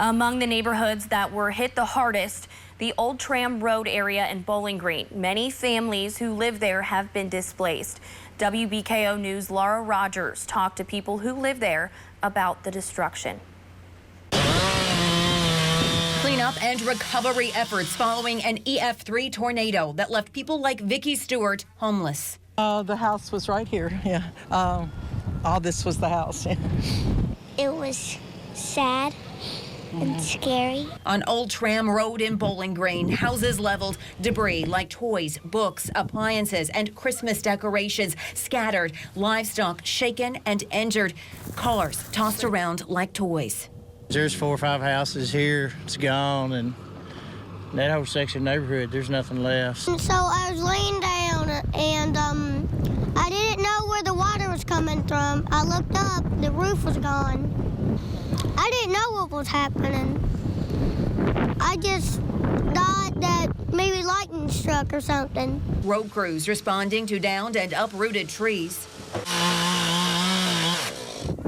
Among the neighborhoods that were hit the hardest, the old Tram Road area in Bowling Green. Many families who live there have been displaced. WBKO News' Laura Rogers talked to people who live there about the destruction. Cleanup and recovery efforts following an EF3 tornado that left people like Vicky Stewart homeless. The house was right here. Yeah. All this was the house. Yeah. It was sad and scary. On Old Tram Road in Bowling Green, houses leveled, debris like toys, books, appliances, and Christmas decorations scattered, livestock shaken and injured, cars tossed around like toys. There's 4 or 5 houses here. It's gone, and that whole section of neighborhood, there's nothing left. And so I was laying down, and I didn't know where the water was coming from. I looked up, the roof was gone. I didn't know what was happening. I just thought that maybe lightning struck or something. Road crews responding to downed and uprooted trees.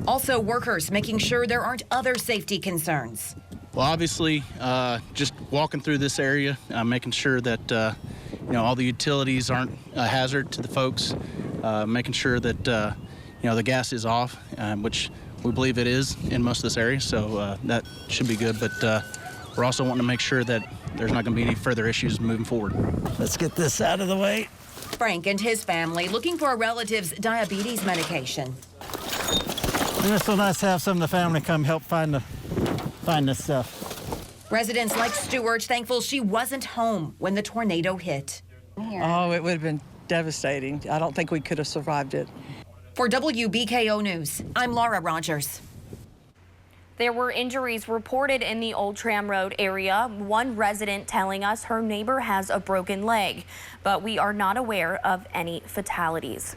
Also, workers making sure there aren't other safety concerns. Well, obviously, just walking through this area, making sure that all the utilities aren't a hazard to the folks, making sure that the gas is off, which we believe it is in most of this area, so that should be good. But we're also wanting to make sure that there's not going to be any further issues moving forward. Let's get this out of the way. Frank and his family looking for a relative's diabetes medication. It's so nice to have some of the family come help find this stuff. Residents like Stewart thankful she wasn't home when the tornado hit. Oh, it would have been devastating. I don't think we could have survived it. For WBKO News, I'm Laura Rogers. There were injuries reported in the Old Tram Road area. One resident telling us her neighbor has a broken leg, but we are not aware of any fatalities.